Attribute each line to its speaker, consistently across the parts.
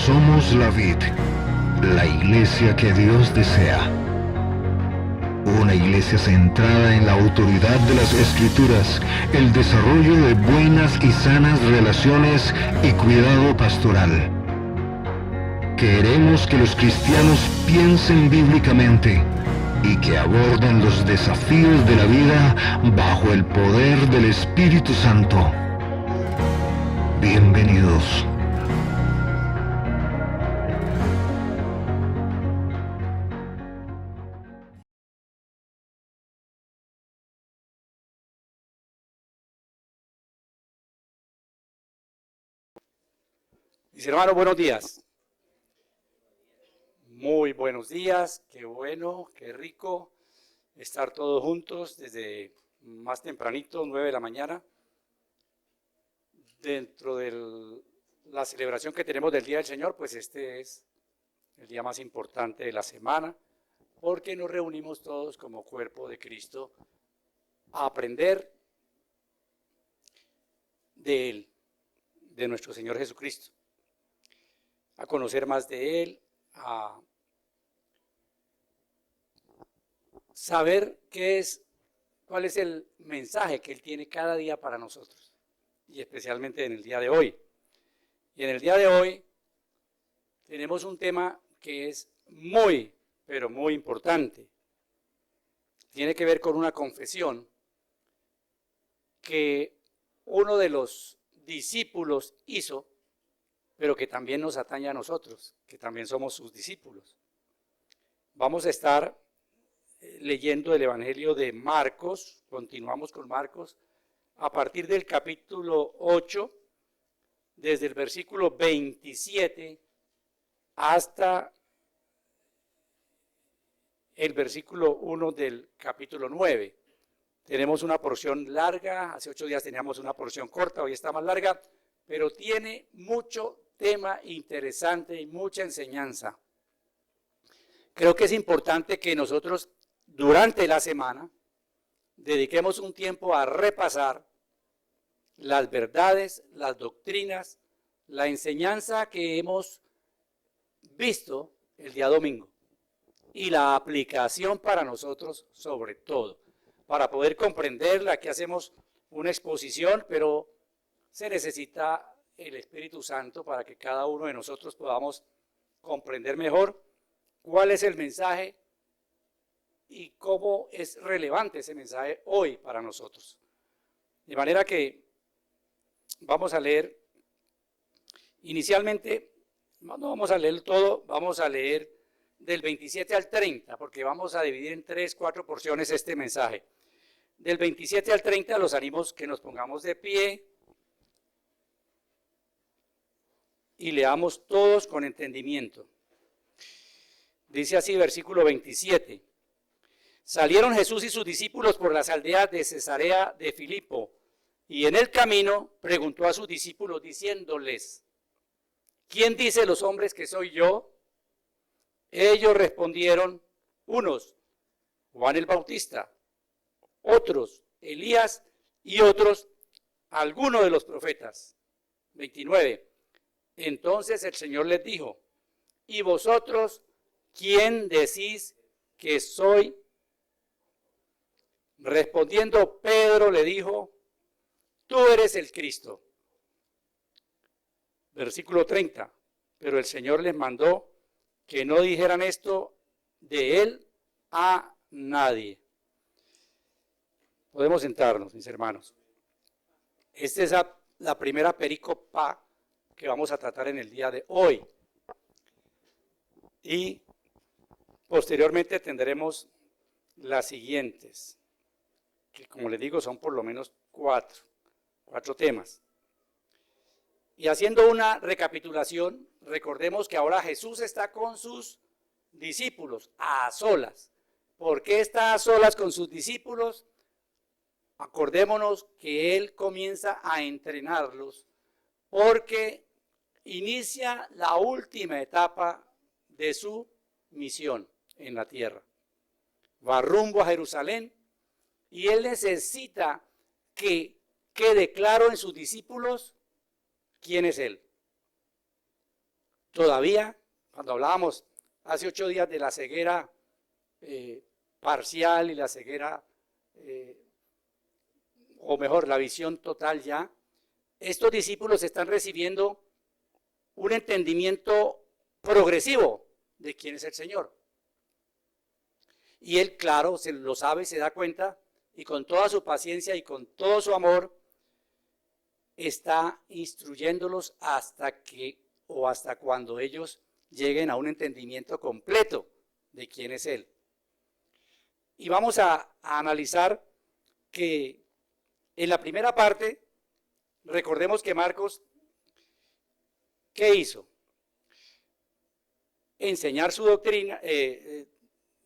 Speaker 1: Somos la vid, la iglesia que Dios desea. Una iglesia centrada en la autoridad de las Escrituras, el desarrollo de buenas y sanas relaciones y cuidado pastoral. Queremos que los cristianos piensen bíblicamente y que aborden los desafíos de la vida bajo el poder del Espíritu Santo. Bienvenidos.
Speaker 2: Mis hermanos, buenos días. Muy buenos días, qué bueno, qué rico estar todos juntos desde más tempranito, 9 de la mañana, dentro de la celebración que tenemos del Día del Señor. Pues este es el día más importante de la semana, porque nos reunimos todos como cuerpo de Cristo a aprender de Él, de nuestro Señor Jesucristo, a conocer más de Él, a saber cuál es el mensaje que Él tiene cada día para nosotros, y especialmente en el día de hoy. Y en el día de hoy tenemos un tema que es muy, pero muy importante. Tiene que ver con una confesión que uno de los discípulos hizo, pero que también nos atañe a nosotros, que también somos sus discípulos. Vamos a estar leyendo el Evangelio de Marcos, continuamos con Marcos, a partir del capítulo 8, desde el versículo 27 hasta el versículo 1 del capítulo 9. Tenemos una porción larga, hace 8 días teníamos una porción corta, hoy está más larga, pero tiene mucho tema interesante y mucha enseñanza. Creo que es importante que nosotros durante la semana dediquemos un tiempo a repasar las verdades, las doctrinas, la enseñanza que hemos visto el día domingo y la aplicación para nosotros sobre todo, para poder comprenderla. Aquí hacemos una exposición, pero se necesita el Espíritu Santo para que cada uno de nosotros podamos comprender mejor cuál es el mensaje y cómo es relevante ese mensaje hoy para nosotros. De manera que vamos a leer, inicialmente, no vamos a leer todo, vamos a leer del 27 al 30, porque vamos a dividir en 4 porciones este mensaje. Del 27 al 30 los animos que nos pongamos de pie y leamos todos con entendimiento. Dice así, versículo 27. Salieron Jesús y sus discípulos por las aldeas de Cesarea de Filipo, y en el camino preguntó a sus discípulos diciéndoles: ¿quién dice los hombres que soy yo? Ellos respondieron: unos, Juan el Bautista, otros, Elías, y otros, alguno de los profetas. 29. Entonces el Señor les dijo: ¿y vosotros quién decís que soy? Respondiendo Pedro le dijo: tú eres el Cristo. Versículo 30. Pero el Señor les mandó que no dijeran esto de él a nadie. Podemos sentarnos, mis hermanos. Esta es la primera pericopa que vamos a tratar en el día de hoy. Y posteriormente tendremos las siguientes, que como les digo son por lo menos cuatro temas. Y haciendo una recapitulación, recordemos que ahora Jesús está con sus discípulos a solas. ¿Por qué está a solas con sus discípulos? Acordémonos que Él comienza a entrenarlos porque inicia la última etapa de su misión en la tierra. Va rumbo a Jerusalén y Él necesita que quede claro en sus discípulos quién es Él. todavía, cuando hablábamos hace 8 días de la ceguera parcial y la ceguera, o mejor, la visión total ya, estos discípulos están recibiendo un entendimiento progresivo de quién es el Señor. Y él, claro, se lo sabe, se da cuenta, y con toda su paciencia y con todo su amor, está instruyéndolos hasta que o hasta cuando ellos lleguen a un entendimiento completo de quién es Él. Y vamos a analizar que en la primera parte, recordemos que Marcos, ¿qué hizo? Enseñar su doctrina,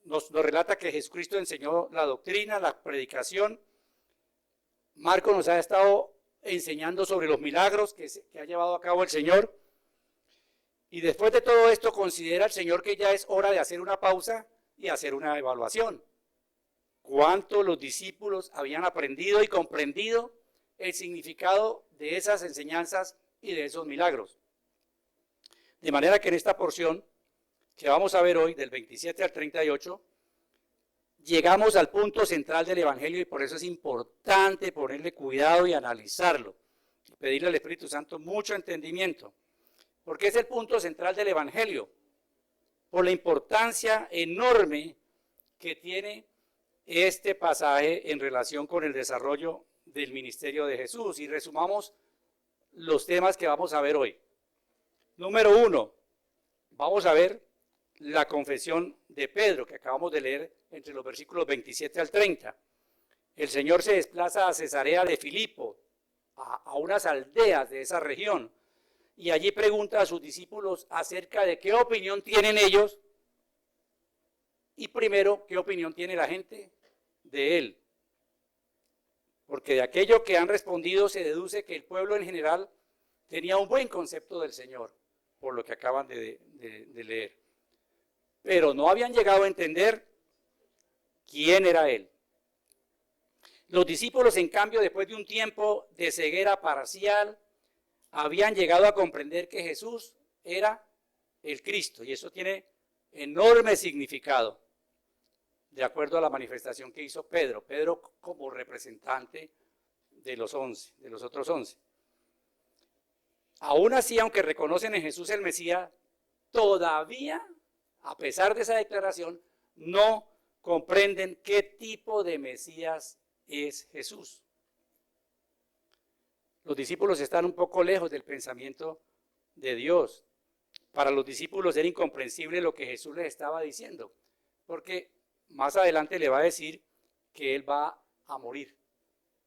Speaker 2: nos relata que Jesucristo enseñó la doctrina, la predicación. Marcos nos ha estado enseñando sobre los milagros que ha llevado a cabo el Señor. Y después de todo esto considera el Señor que ya es hora de hacer una pausa y hacer una evaluación. ¿Cuánto los discípulos habían aprendido y comprendido el significado de esas enseñanzas y de esos milagros? De manera que en esta porción que vamos a ver hoy, del 27 al 38, llegamos al punto central del Evangelio y por eso es importante ponerle cuidado y analizarlo. Y pedirle al Espíritu Santo mucho entendimiento. Porque es el punto central del Evangelio. Por la importancia enorme que tiene este pasaje en relación con el desarrollo del ministerio de Jesús. Y resumamos los temas que vamos a ver hoy. Número 1, vamos a ver la confesión de Pedro, que acabamos de leer entre los versículos 27 al 30. El Señor se desplaza a Cesarea de Filipo, a unas aldeas de esa región, y allí pregunta a sus discípulos acerca de qué opinión tienen ellos, y primero, qué opinión tiene la gente de él. Porque de aquello que han respondido se deduce que el pueblo en general tenía un buen concepto del Señor, por lo que acaban de leer. Pero no habían llegado a entender quién era él. Los discípulos, en cambio, después de un tiempo de ceguera parcial, habían llegado a comprender que Jesús era el Cristo, y eso tiene enorme significado, de acuerdo a la manifestación que hizo Pedro como representante de los otros 11. Aún así, aunque reconocen en Jesús el Mesías, todavía, a pesar de esa declaración, no comprenden qué tipo de Mesías es Jesús. Los discípulos están un poco lejos del pensamiento de Dios. Para los discípulos era incomprensible lo que Jesús les estaba diciendo, porque más adelante le va a decir que él va a morir.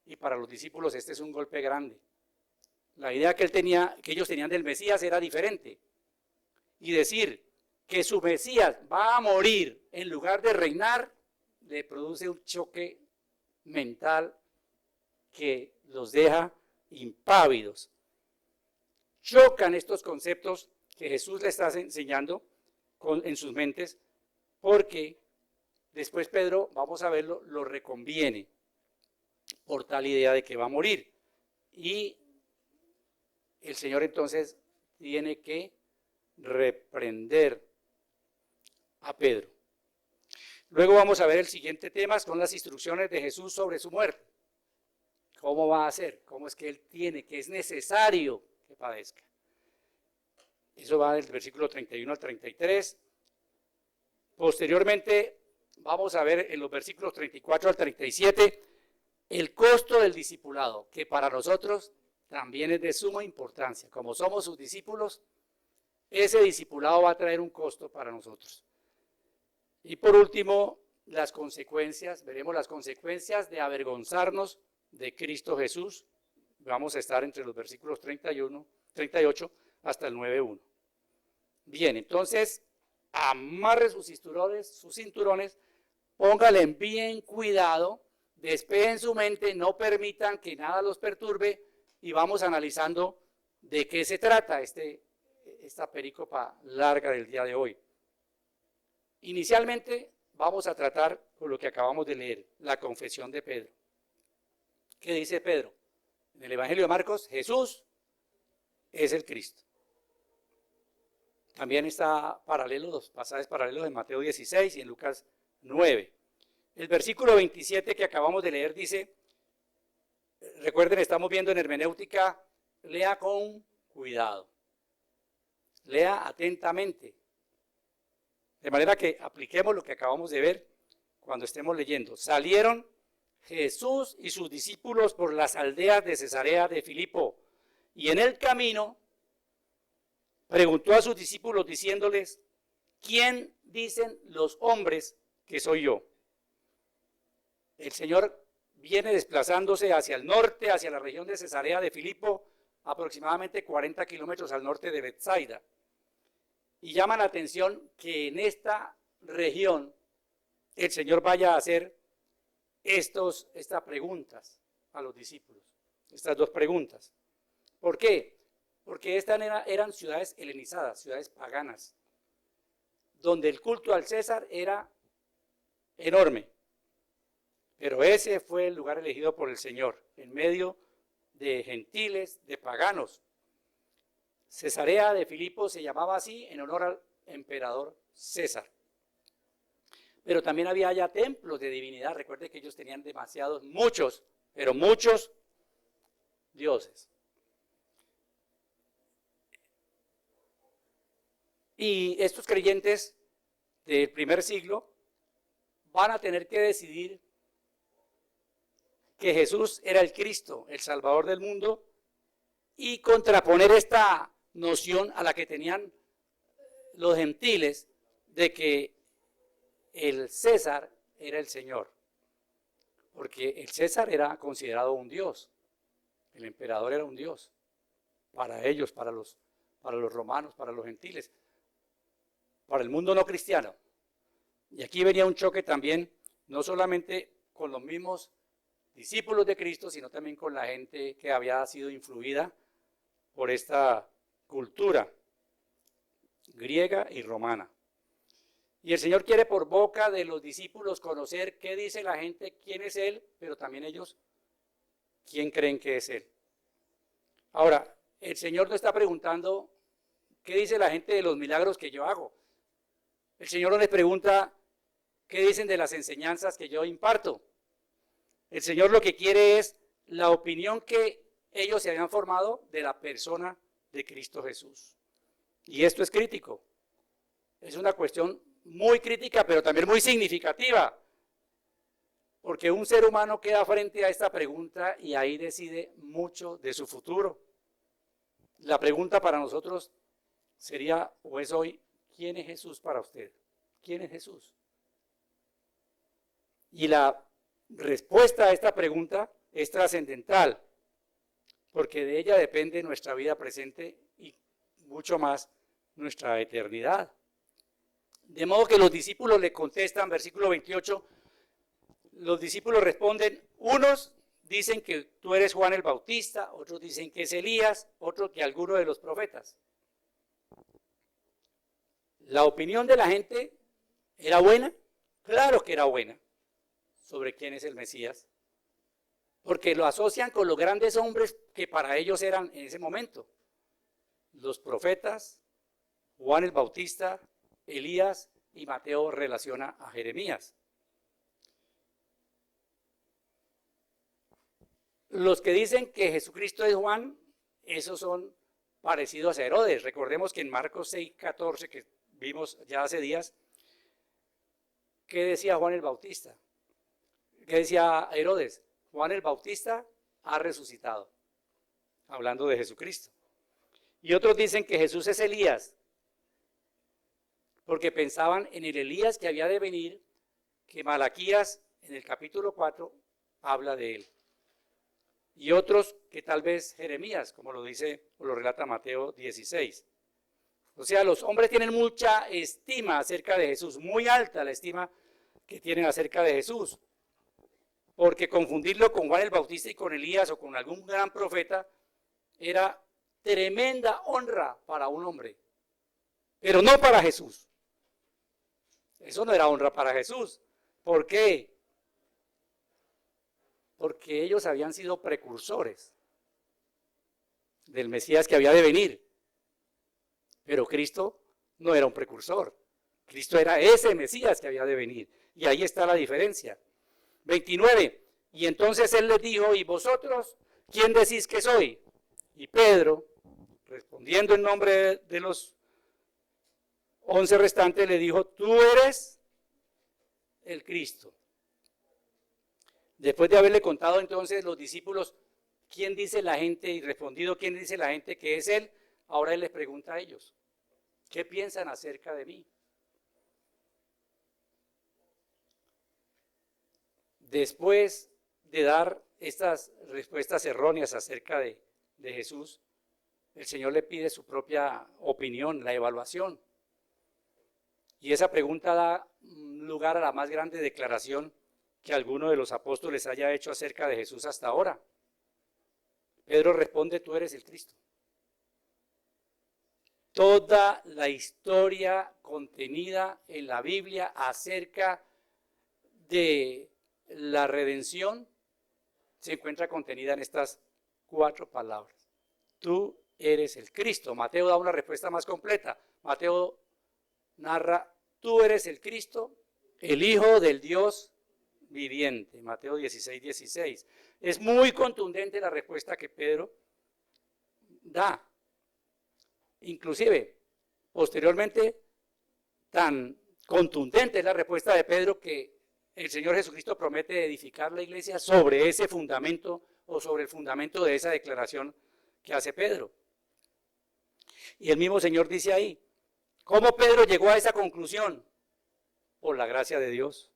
Speaker 2: Y para los discípulos este es un golpe grande. La idea que ellos tenían del Mesías era diferente. Y decir que su Mesías va a morir en lugar de reinar, le produce un choque mental que los deja impávidos. Chocan estos conceptos que Jesús le está enseñando en sus mentes, porque después Pedro, vamos a verlo, lo reconviene por tal idea de que va a morir. Y el Señor entonces tiene que reprender a Pedro. Luego vamos a ver el siguiente tema, son las instrucciones de Jesús sobre su muerte. ¿Cómo va a ser? ¿Cómo es que él tiene, que es necesario que padezca? Eso va del versículo 31 al 33. Posteriormente vamos a ver en los versículos 34 al 37 el costo del discipulado, que para nosotros también es de suma importancia. Como somos sus discípulos, ese discipulado va a traer un costo para nosotros. Y por último, las consecuencias, veremos las consecuencias de avergonzarnos de Cristo Jesús. Vamos a estar entre los versículos 38 hasta el 9:1. Bien, entonces, amarre sus cinturones, póngale bien cuidado, despejen su mente, no permitan que nada los perturbe y vamos analizando de qué se trata esta perícopa larga del día de hoy. Inicialmente vamos a tratar con lo que acabamos de leer, la confesión de Pedro. ¿Qué dice Pedro? En el Evangelio de Marcos, Jesús es el Cristo. También está paralelo, los pasajes paralelos en Mateo 16 y en Lucas 9. El versículo 27 que acabamos de leer dice, recuerden, estamos viendo en hermenéutica, lea con cuidado, lea atentamente, de manera que apliquemos lo que acabamos de ver cuando estemos leyendo. Salieron Jesús y sus discípulos por las aldeas de Cesarea de Filipo, y en el camino preguntó a sus discípulos diciéndoles, ¿quién dicen los hombres que soy yo? El Señor viene desplazándose hacia el norte, hacia la región de Cesarea de Filipo, aproximadamente 40 kilómetros al norte de Betsaida. Y llama la atención que en esta región el Señor vaya a hacer estas preguntas a los discípulos, estas dos preguntas. ¿Por qué? Porque estas eran ciudades helenizadas, ciudades paganas, donde el culto al César era enorme. Pero ese fue el lugar elegido por el Señor, en medio de gentiles, de paganos. Cesarea de Filipo se llamaba así en honor al emperador César. Pero también había allá templos de divinidad. Recuerde que ellos tenían muchos dioses. Y estos creyentes del primer siglo van a tener que decidir que Jesús era el Cristo, el Salvador del mundo, y contraponer esta noción a la que tenían los gentiles de que el César era el Señor, porque el César era considerado un dios, el emperador era un dios, para ellos, para los romanos, para los gentiles, para el mundo no cristiano. Y aquí venía un choque también, no solamente con los mismos discípulos de Cristo, sino también con la gente que había sido influida por esta cultura griega y romana. Y el Señor quiere por boca de los discípulos conocer qué dice la gente, quién es Él, pero también ellos, quién creen que es Él. Ahora, el Señor no está preguntando qué dice la gente de los milagros que yo hago. El Señor no les pregunta qué dicen de las enseñanzas que yo imparto. El Señor lo que quiere es la opinión que ellos se habían formado de la persona de Cristo Jesús. Y esto es crítico. Es una cuestión muy crítica, pero también muy significativa. Porque un ser humano queda frente a esta pregunta y ahí decide mucho de su futuro. La pregunta para nosotros sería, o es hoy, ¿quién es Jesús para usted? ¿Quién es Jesús? Y la respuesta a esta pregunta es trascendental, porque de ella depende nuestra vida presente y mucho más nuestra eternidad. De modo que los discípulos le contestan, versículo 28, los discípulos responden, unos dicen que tú eres Juan el Bautista, otros dicen que es Elías, otros que alguno de los profetas. La opinión de la gente era buena, claro que era buena, sobre quién es el Mesías, porque lo asocian con los grandes hombres que para ellos eran en ese momento, los profetas, Juan el Bautista, Elías, y Mateo relaciona a Jeremías. Los que dicen que Jesucristo es Juan, esos son parecidos a Herodes. Recordemos que en Marcos 6:14, que vimos ya hace días, ¿qué decía Juan el Bautista? ¿Qué decía Herodes? Juan el Bautista ha resucitado, hablando de Jesucristo. Y otros dicen que Jesús es Elías, porque pensaban en el Elías que había de venir, que Malaquías en el capítulo 4 habla de él. Y otros que tal vez Jeremías, como lo dice o lo relata Mateo 16. O sea, los hombres tienen mucha estima acerca de Jesús, muy alta la estima que tienen acerca de Jesús. Porque confundirlo con Juan el Bautista y con Elías o con algún gran profeta era tremenda honra para un hombre, pero no para Jesús. Eso no era honra para Jesús. ¿Por qué? Porque ellos habían sido precursores del Mesías que había de venir. Pero Cristo no era un precursor. Cristo era ese Mesías que había de venir. Y ahí está la diferencia. 29. Y entonces él les dijo, ¿y vosotros quién decís que soy? Y Pedro, respondiendo en nombre de los 11 restantes, le dijo, tú eres el Cristo. Después de haberle contado entonces los discípulos, ¿quién dice la gente? Y respondido, ¿quién dice la gente que es él? Ahora él les pregunta a ellos, ¿qué piensan acerca de mí? Después de dar estas respuestas erróneas acerca de Jesús, el Señor le pide su propia opinión, la evaluación. Y esa pregunta da lugar a la más grande declaración que alguno de los apóstoles haya hecho acerca de Jesús hasta ahora. Pedro responde, tú eres el Cristo. Toda la historia contenida en la Biblia acerca de la redención se encuentra contenida en estas 4 palabras. Tú eres el Cristo. Mateo da una respuesta más completa. Mateo narra, tú eres el Cristo, el Hijo del Dios viviente. Mateo 16, 16. Es muy contundente la respuesta que Pedro da. Inclusive, posteriormente, tan contundente es la respuesta de Pedro que el Señor Jesucristo promete edificar la iglesia sobre ese fundamento o sobre el fundamento de esa declaración que hace Pedro. Y el mismo Señor dice ahí, ¿cómo Pedro llegó a esa conclusión? Por la gracia de Dios.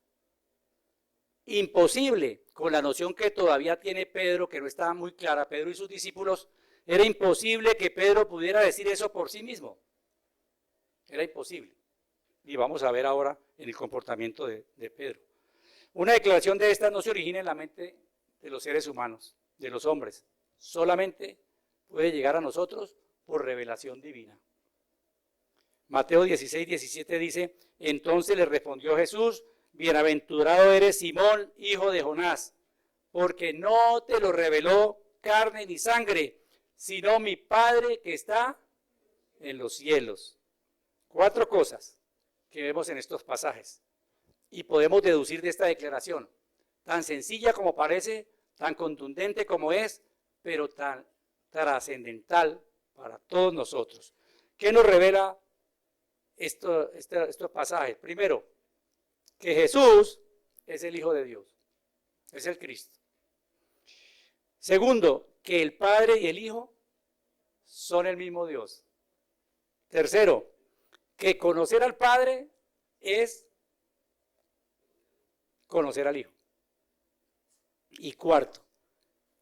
Speaker 2: Imposible, con la noción que todavía tiene Pedro, que no estaba muy clara, Pedro y sus discípulos, era imposible que Pedro pudiera decir eso por sí mismo. Era imposible. Y vamos a ver ahora en el comportamiento de Pedro. Una declaración de esta no se origina en la mente de los seres humanos, de los hombres. Solamente puede llegar a nosotros por revelación divina. Mateo 16, 17 dice, entonces le respondió Jesús, bienaventurado eres Simón, hijo de Jonás, porque no te lo reveló carne ni sangre, sino mi Padre que está en los cielos. 4 cosas que vemos en estos pasajes. Y podemos deducir de esta declaración, tan sencilla como parece, tan contundente como es, pero tan trascendental para todos nosotros. ¿Qué nos revela estos pasajes? Primero, que Jesús es el Hijo de Dios, es el Cristo. Segundo, que el Padre y el Hijo son el mismo Dios. Tercero, que conocer al Padre es conocer al Hijo. Y cuarto,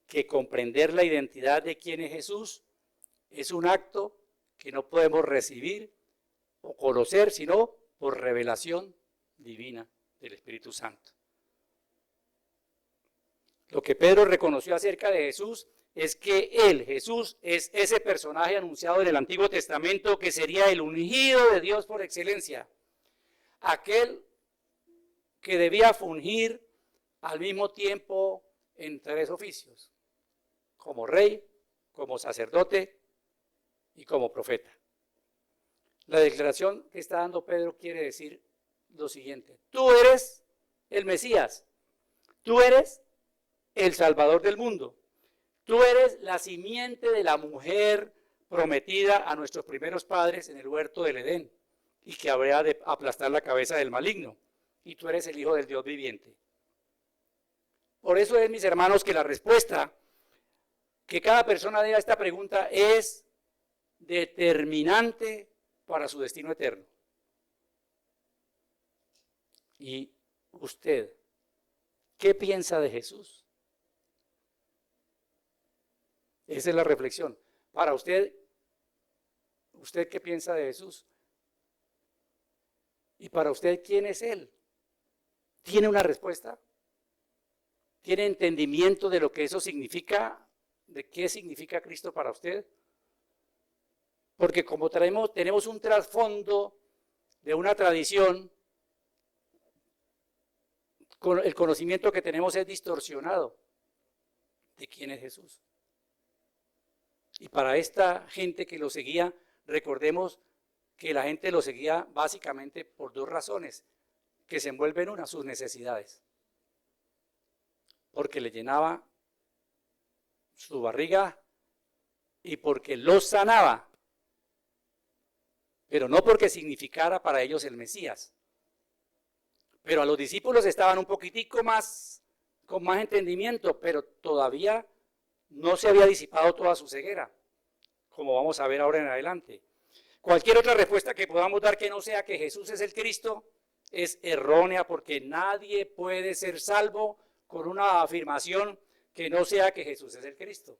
Speaker 2: que comprender la identidad de quién es Jesús es un acto que no podemos recibir o conocer, sino por revelación divina del Espíritu Santo. Lo que Pedro reconoció acerca de Jesús es que él, Jesús, es ese personaje anunciado en el Antiguo Testamento que sería el ungido de Dios por excelencia, aquel que debía fungir al mismo tiempo en 3 oficios, como rey, como sacerdote y como profeta. La declaración que está dando Pedro quiere decir lo siguiente, tú eres el Mesías, tú eres el Salvador del mundo, tú eres la simiente de la mujer prometida a nuestros primeros padres en el huerto del Edén y que habría de aplastar la cabeza del maligno. Y tú eres el Hijo del Dios viviente. Por eso es, mis hermanos, que la respuesta que cada persona dé a esta pregunta es determinante para su destino eterno. ¿Y usted qué piensa de Jesús? Esa es la reflexión. Para usted, ¿usted qué piensa de Jesús? Y para usted, ¿quién es Él? ¿Tiene una respuesta? ¿Tiene entendimiento de lo que eso significa? ¿De qué significa Cristo para usted? Porque como tenemos un trasfondo de una tradición, el conocimiento que tenemos es distorsionado de quién es Jesús. Y para esta gente que lo seguía, recordemos que la gente lo seguía básicamente por dos razones, que se envuelven en una, sus necesidades. Porque le llenaba su barriga y porque los sanaba, pero no porque significara para ellos el Mesías. Pero a los discípulos estaban un poquitico más, con más entendimiento, pero todavía no se había disipado toda su ceguera, como vamos a ver ahora en adelante. Cualquier otra respuesta que podamos dar que no sea que Jesús es el Cristo es errónea, porque nadie puede ser salvo con una afirmación que no sea que Jesús es el Cristo.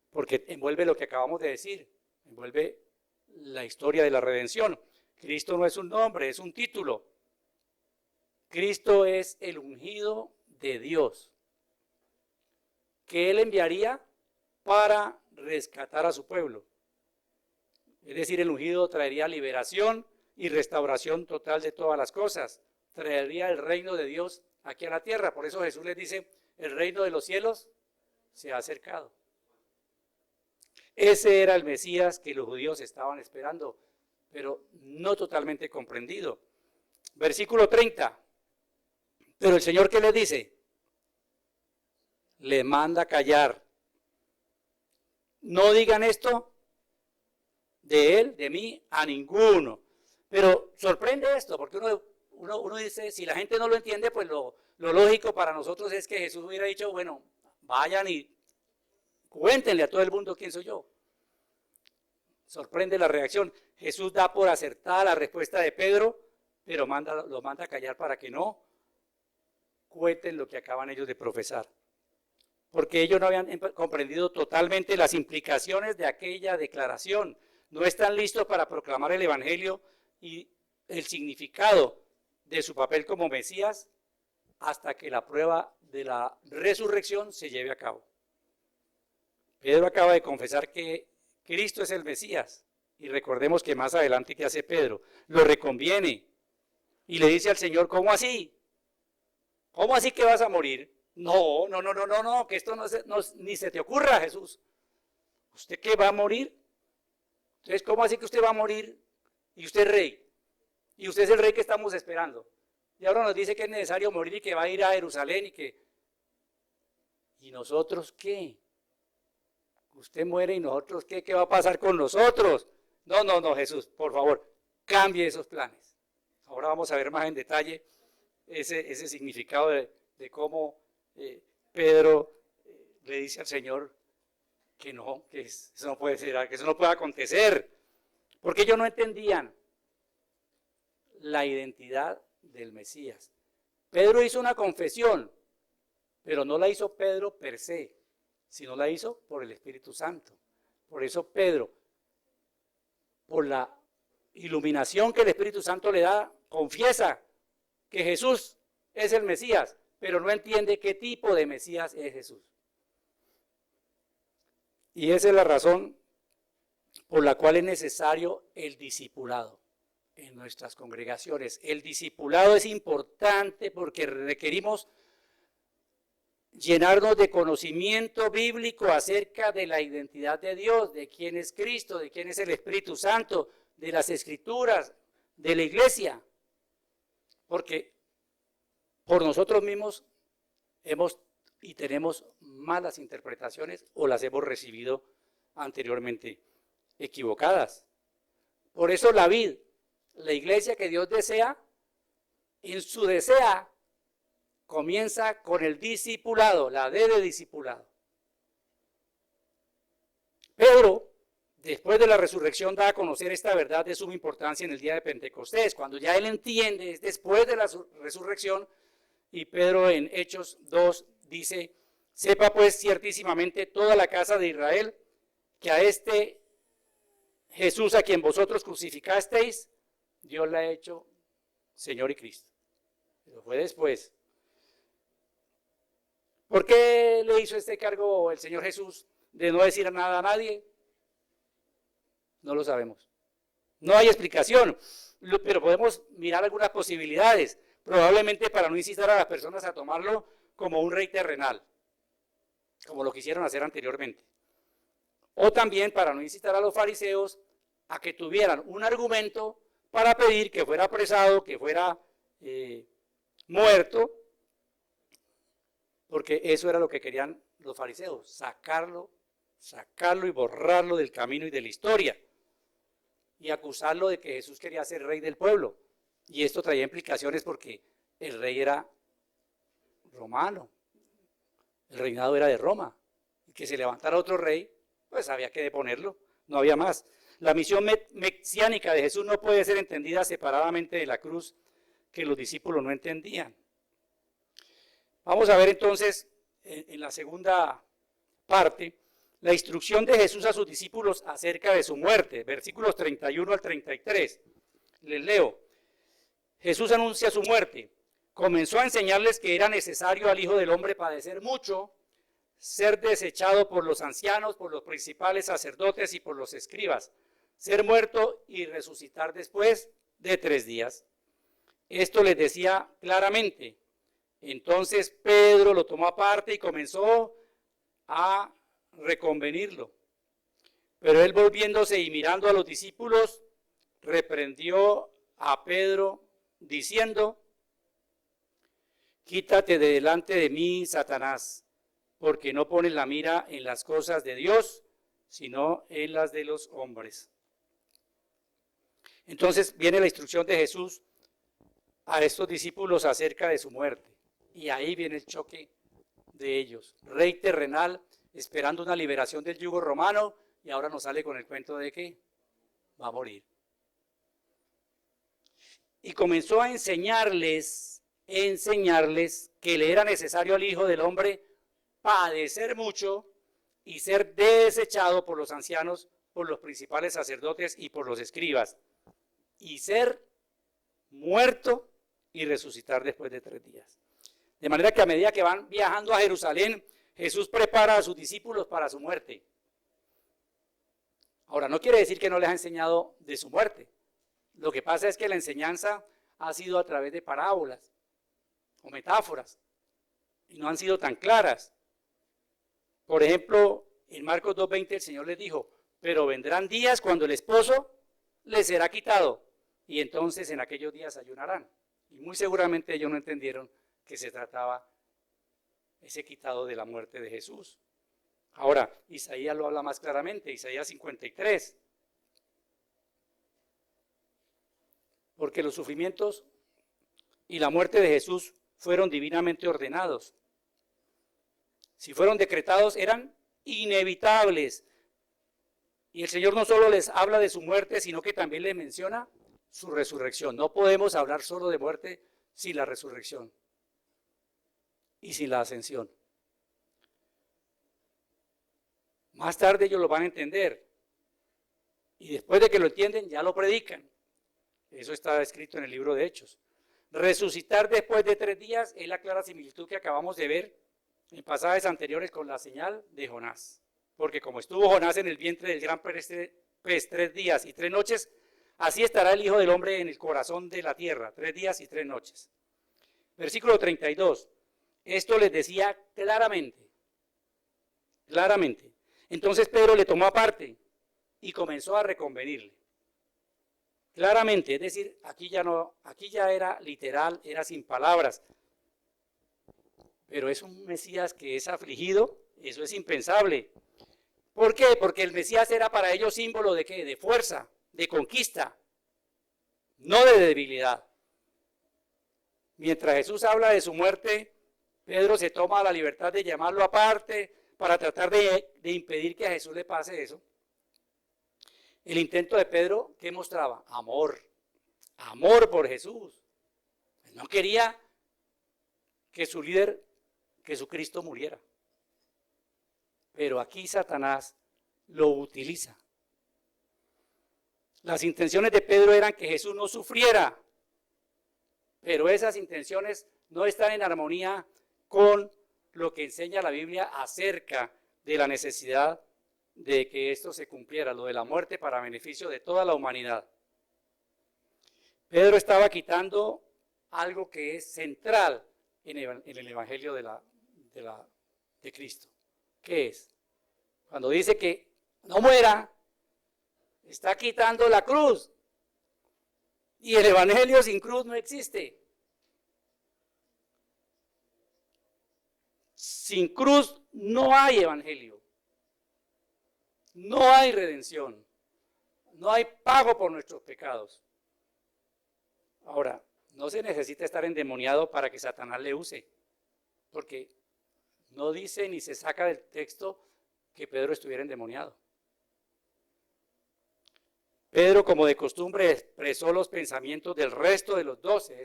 Speaker 2: Porque envuelve lo que acabamos de decir, envuelve la historia de la redención. Cristo no es un nombre, es un título. Cristo es el ungido de Dios, que Él enviaría para rescatar a su pueblo. Es decir, el ungido traería liberación y restauración total de todas las cosas. Traería el reino de Dios aquí a la tierra. Por eso Jesús les dice, el reino de los cielos se ha acercado. Ese era el Mesías que los judíos estaban esperando, pero no totalmente comprendido. Versículo 30. Pero el Señor, ¿qué les dice? Le manda callar. No digan esto de él, de mí, a ninguno. Pero sorprende esto, porque uno dice, si la gente no lo entiende, pues lo lógico para nosotros es que Jesús hubiera dicho, bueno, vayan y cuéntenle a todo el mundo quién soy yo. Sorprende la reacción. Jesús da por acertada la respuesta de Pedro, pero los manda a callar para que no cuenten lo que acaban ellos de profesar. Porque ellos no habían comprendido totalmente las implicaciones de aquella declaración. No están listos para proclamar el Evangelio y el significado de su papel como Mesías hasta que la prueba de la resurrección se lleve a cabo. Pedro acaba de confesar que Cristo es el Mesías. Y recordemos que más adelante, ¿qué hace Pedro? Lo reconviene y le dice al Señor, ¿cómo así? ¿Cómo así que vas a morir? No, que esto ni se te ocurra, Jesús. ¿Usted qué va a morir? Entonces, ¿cómo así que usted va a morir y usted es rey? Y usted es el rey que estamos esperando. Y ahora nos dice que es necesario morir y que va a ir a Jerusalén y que... ¿Y nosotros qué? Usted muere y nosotros qué va a pasar con nosotros? No, Jesús, por favor, cambie esos planes. Ahora vamos a ver más en detalle ese significado de cómo Pedro le dice al Señor que no, que eso no puede ser, que eso no puede acontecer, porque ellos no entendían la identidad del Mesías. Pedro hizo una confesión, pero no la hizo Pedro per se, sino la hizo por el Espíritu Santo. Por eso Pedro, por la iluminación que el Espíritu Santo le da, confiesa que Jesús es el Mesías, pero no entiende qué tipo de Mesías es Jesús. Y esa es la razón por la cual es necesario el discipulado en nuestras congregaciones. El discipulado es importante porque requerimos llenarnos de conocimiento bíblico acerca de la identidad de Dios, de quién es Cristo, de quién es el Espíritu Santo, de las Escrituras, de la iglesia. Porque por nosotros mismos tenemos malas interpretaciones o las hemos recibido anteriormente equivocadas. Por eso la vid, la iglesia que Dios desea, en su desea comienza con el discipulado, la D de discipulado. Pedro, después de la resurrección, da a conocer esta verdad de suma importancia en el día de Pentecostés, cuando ya él entiende, es después de la resurrección, y Pedro en Hechos 2 dice, sepa pues ciertísimamente toda la casa de Israel, que a este Jesús a quien vosotros crucificasteis, Dios le ha hecho Señor y Cristo. Pero fue después. ¿Por qué le hizo este cargo el Señor Jesús de no decir nada a nadie? No lo sabemos. No hay explicación, pero podemos mirar algunas posibilidades, probablemente para no incitar a las personas a tomarlo como un rey terrenal, como lo quisieron hacer anteriormente. O también para no incitar a los fariseos a que tuvieran un argumento para pedir que fuera apresado, que fuera muerto, porque eso era lo que querían los fariseos, sacarlo y borrarlo del camino y de la historia, y acusarlo de que Jesús quería ser rey del pueblo. Y esto traía implicaciones porque el rey era romano, el reinado era de Roma, y que se levantara otro rey, pues había que deponerlo, no había más. La misión mesiánica de Jesús no puede ser entendida separadamente de la cruz, que los discípulos no entendían. Vamos a ver entonces, en la segunda parte, la instrucción de Jesús a sus discípulos acerca de su muerte, versículos 31 al 33. Les leo. Jesús anuncia su muerte. Comenzó a enseñarles que era necesario al Hijo del Hombre padecer mucho, ser desechado por los ancianos, por los principales sacerdotes y por los escribas, ser muerto y resucitar después de 3 días. Esto les decía claramente. Entonces Pedro lo tomó aparte y comenzó a reconvenirlo. Pero él, volviéndose y mirando a los discípulos, reprendió a Pedro diciendo: quítate de delante de mí, Satanás, porque no pones la mira en las cosas de Dios, sino en las de los hombres. Entonces viene la instrucción de Jesús a estos discípulos acerca de su muerte. Y ahí viene el choque de ellos. Rey terrenal, esperando una liberación del yugo romano, y ahora nos sale con el cuento de que va a morir. Y comenzó a enseñarles que le era necesario al Hijo del Hombre padecer mucho y ser desechado por los ancianos, por los principales sacerdotes y por los escribas, y ser muerto y resucitar después de 3 días. De manera que a medida que van viajando a Jerusalén, Jesús prepara a sus discípulos para su muerte. Ahora, no quiere decir que no les ha enseñado de su muerte. Lo que pasa es que la enseñanza ha sido a través de parábolas o metáforas y no han sido tan claras. Por ejemplo, en Marcos 2:20 el Señor les dijo: pero vendrán días cuando el esposo les será quitado y entonces en aquellos días ayunarán. Y muy seguramente ellos no entendieron que se trataba ese quitado de la muerte de Jesús. Ahora, Isaías lo habla más claramente, Isaías 53. Porque los sufrimientos y la muerte de Jesús fueron divinamente ordenados. Si fueron decretados, eran inevitables. Y el Señor no solo les habla de su muerte, sino que también les menciona su resurrección. No podemos hablar solo de muerte sin la resurrección y sin la ascensión. Más tarde ellos lo van a entender. Y después de que lo entienden, ya lo predican. Eso está escrito en el libro de Hechos. Resucitar después de 3 días es la clara similitud que acabamos de ver en pasajes anteriores con la señal de Jonás. Porque como estuvo Jonás en el vientre del gran pez 3 días y 3 noches, así estará el Hijo del Hombre en el corazón de la tierra, 3 días y 3 noches. Versículo 32. Esto les decía claramente. Entonces Pedro le tomó aparte y comenzó a reconvenirle. Claramente, es decir, aquí ya era literal, era sin palabras. Pero es un Mesías que es afligido, eso es impensable. ¿Por qué? Porque el Mesías era para ellos símbolo de ¿qué? De fuerza, de conquista, no de debilidad. Mientras Jesús habla de su muerte, Pedro se toma la libertad de llamarlo aparte para tratar de impedir que a Jesús le pase eso. El intento de Pedro, ¿qué mostraba? Amor por Jesús. Él no quería que su líder, que su Cristo muriera. Pero aquí Satanás lo utiliza. Las intenciones de Pedro eran que Jesús no sufriera, pero esas intenciones no están en armonía con lo que enseña la Biblia acerca de la necesidad de que esto se cumpliera, lo de la muerte para beneficio de toda la humanidad. Pedro estaba quitando algo que es central en el Evangelio de Cristo. ¿Qué es? Cuando dice que no muera, Está quitando la cruz. Y el evangelio sin cruz no existe. Sin cruz no hay evangelio. No hay redención. No hay pago por nuestros pecados. Ahora, no se necesita estar endemoniado para que Satanás le use. Porque no dice ni se saca del texto que Pedro estuviera endemoniado. Pedro, como de costumbre, expresó los pensamientos del resto de los 12.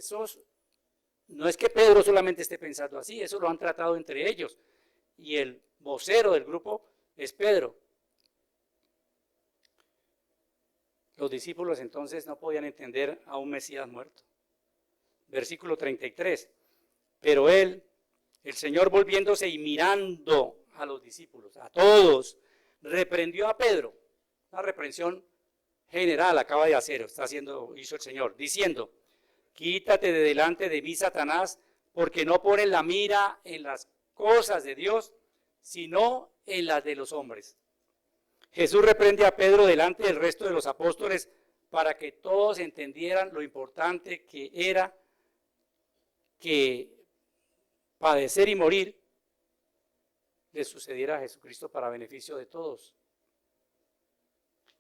Speaker 2: No es que Pedro solamente esté pensando así, eso lo han tratado entre ellos. Y el vocero del grupo es Pedro. Los discípulos entonces no podían entender a un Mesías muerto. Versículo 33. Pero él, el Señor, volviéndose y mirando a los discípulos, a todos, reprendió a Pedro. Una reprensión general acaba de hacer, hizo el Señor, diciendo: quítate de delante de mí, Satanás, porque no pones la mira en las cosas de Dios, sino en las de los hombres. Jesús reprende a Pedro delante del resto de los apóstoles para que todos entendieran lo importante que era que padecer y morir le sucediera a Jesucristo para beneficio de todos.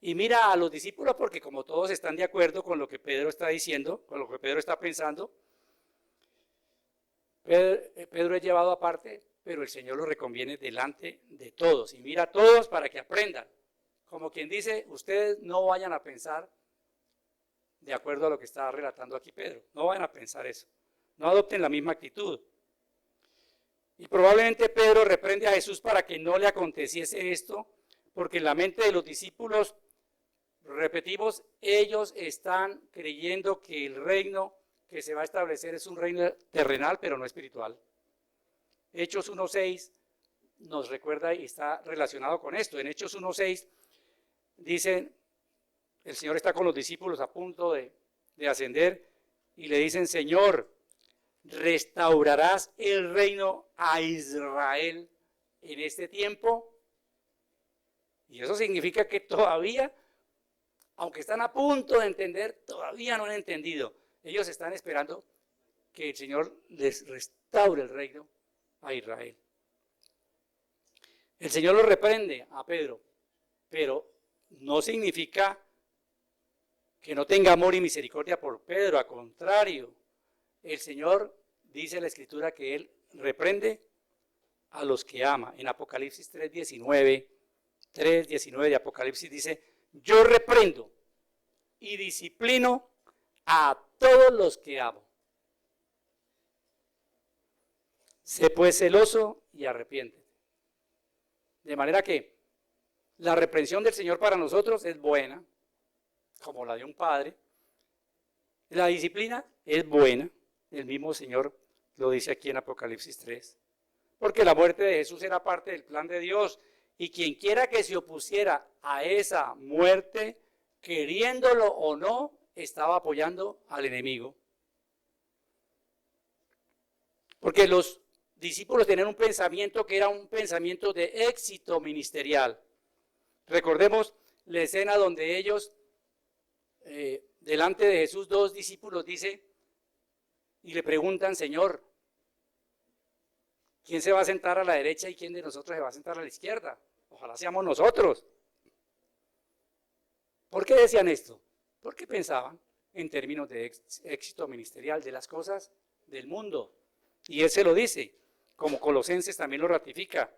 Speaker 2: Y mira a los discípulos, porque como todos están de acuerdo con lo que Pedro está diciendo, con lo que Pedro está pensando, Pedro es llevado aparte, pero el Señor lo reconviene delante de todos. Y mira a todos para que aprendan. Como quien dice, ustedes no vayan a pensar de acuerdo a lo que está relatando aquí Pedro. No vayan a pensar eso. No adopten la misma actitud. Y probablemente Pedro reprende a Jesús para que no le aconteciese esto, porque en la mente de los discípulos, repetimos, ellos están creyendo que el reino que se va a establecer es un reino terrenal, pero no espiritual. Hechos 1:6 nos recuerda y está relacionado con esto. En Hechos 1:6 dicen, el Señor está con los discípulos a punto de ascender y le dicen: Señor, ¿restaurarás el reino a Israel en este tiempo? Y eso significa que todavía, aunque están a punto de entender, todavía no han entendido. Ellos están esperando que el Señor les restaure el reino a Israel. El Señor lo reprende a Pedro, pero no significa que no tenga amor y misericordia por Pedro. Al contrario, el Señor dice en la Escritura que Él reprende a los que ama. En Apocalipsis 3:19 de Apocalipsis dice: yo reprendo y disciplino a todos los que amo. Sé pues celoso y arrepiéntete. De manera que la reprensión del Señor para nosotros es buena, como la de un padre. La disciplina es buena. El mismo Señor lo dice aquí en Apocalipsis 3. Porque la muerte de Jesús era parte del plan de Dios. Y quien quiera que se opusiera a esa muerte, queriéndolo o no, estaba apoyando al enemigo. Porque los discípulos tenían un pensamiento que era un pensamiento de éxito ministerial. Recordemos la escena donde ellos, delante de Jesús, dos discípulos dice y le preguntan: Señor, ¿quién se va a sentar a la derecha y quién de nosotros se va a sentar a la izquierda? Ojalá seamos nosotros. ¿Por qué decían esto? Porque pensaban en términos de éxito ministerial, de las cosas del mundo. Y Él se lo dice, como Colosenses también lo ratifica.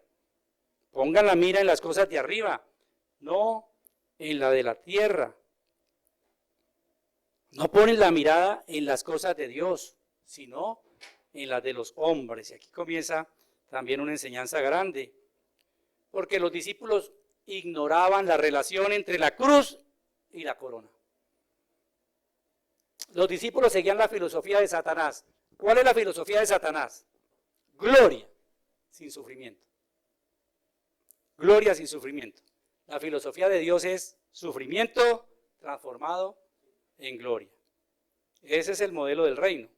Speaker 2: Pongan la mira en las cosas de arriba, no en la de la tierra. No ponen la mirada en las cosas de Dios, sino en las de los hombres. Y aquí comienza también una enseñanza grande, porque los discípulos ignoraban la relación entre la cruz y la corona. Los discípulos seguían la filosofía de Satanás. ¿Cuál es la filosofía de Satanás? Gloria sin sufrimiento. Gloria sin sufrimiento. La filosofía de Dios es sufrimiento transformado en gloria. Ese es el modelo del reino.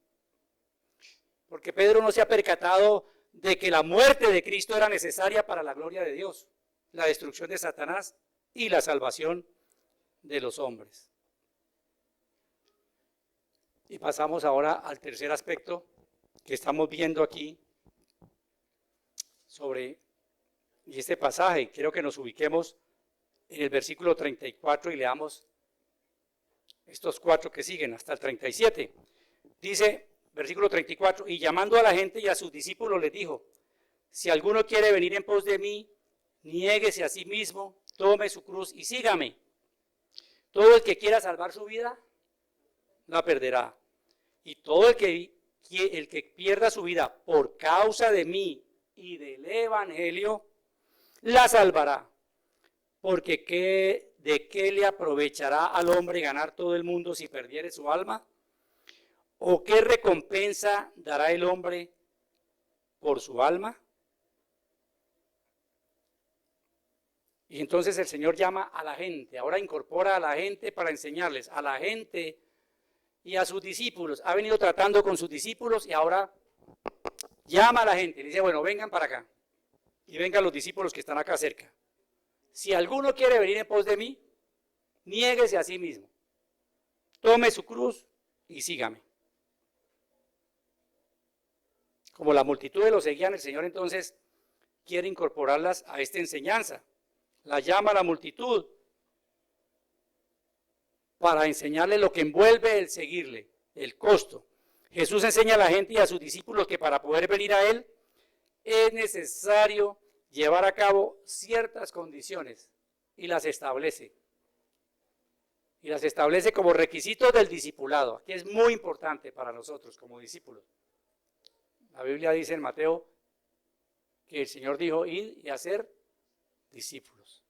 Speaker 2: Porque Pedro no se ha percatado de que la muerte de Cristo era necesaria para la gloria de Dios, la destrucción de Satanás y la salvación de los hombres. Y pasamos ahora al tercer aspecto que estamos viendo aquí sobre este pasaje. Quiero que nos ubiquemos en el versículo 34 y leamos estos 4 que siguen hasta el 37. Dice, versículo 34, y llamando a la gente y a sus discípulos les dijo, si alguno quiere venir en pos de mí, niéguese a sí mismo, tome su cruz y sígame. Todo el que quiera salvar su vida, la perderá. Y todo el que pierda su vida por causa de mí y del evangelio, la salvará. Porque ¿de qué le aprovechará al hombre ganar todo el mundo si perdiere su alma? ¿O qué recompensa dará el hombre por su alma? Y entonces el Señor llama a la gente, ahora incorpora a la gente para enseñarles, a la gente y a sus discípulos. Ha venido tratando con sus discípulos y ahora llama a la gente. Le dice, bueno, vengan para acá. Y vengan los discípulos que están acá cerca. Si alguno quiere venir en pos de mí, niéguese a sí mismo. Tome su cruz y sígame. Como la multitud de los seguían, el Señor entonces quiere incorporarlas a esta enseñanza. La llama a la multitud para enseñarle lo que envuelve el seguirle, el costo. Jesús enseña a la gente y a sus discípulos que para poder venir a Él es necesario llevar a cabo ciertas condiciones y las establece. Y las establece como requisitos del discipulado. Aquí es muy importante para nosotros como discípulos. La Biblia dice en Mateo que el Señor dijo, ir y hacer discípulos.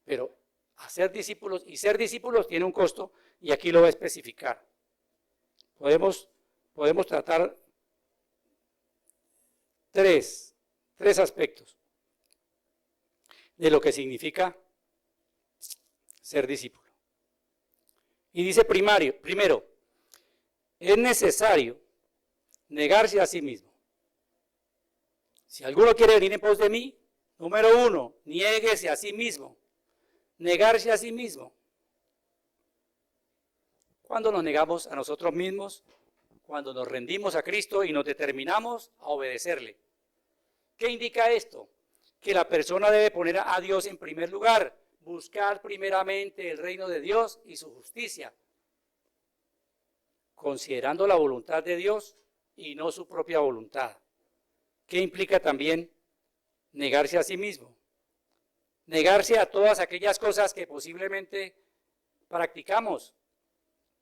Speaker 2: Pero hacer discípulos y ser discípulos tiene un costo y aquí lo va a especificar. Podemos tratar tres aspectos de lo que significa ser discípulo. Y dice primero, es necesario negarse a sí mismo. Si alguno quiere venir en pos de mí, número 1, niéguese a sí mismo. Negarse a sí mismo. Cuando nos negamos a nosotros mismos, cuando nos rendimos a Cristo y nos determinamos a obedecerle. ¿Qué indica esto? Que la persona debe poner a Dios en primer lugar, buscar primeramente el reino de Dios y su justicia, considerando la voluntad de Dios y no su propia voluntad. ¿Qué implica también negarse a sí mismo? Negarse a todas aquellas cosas que posiblemente practicamos,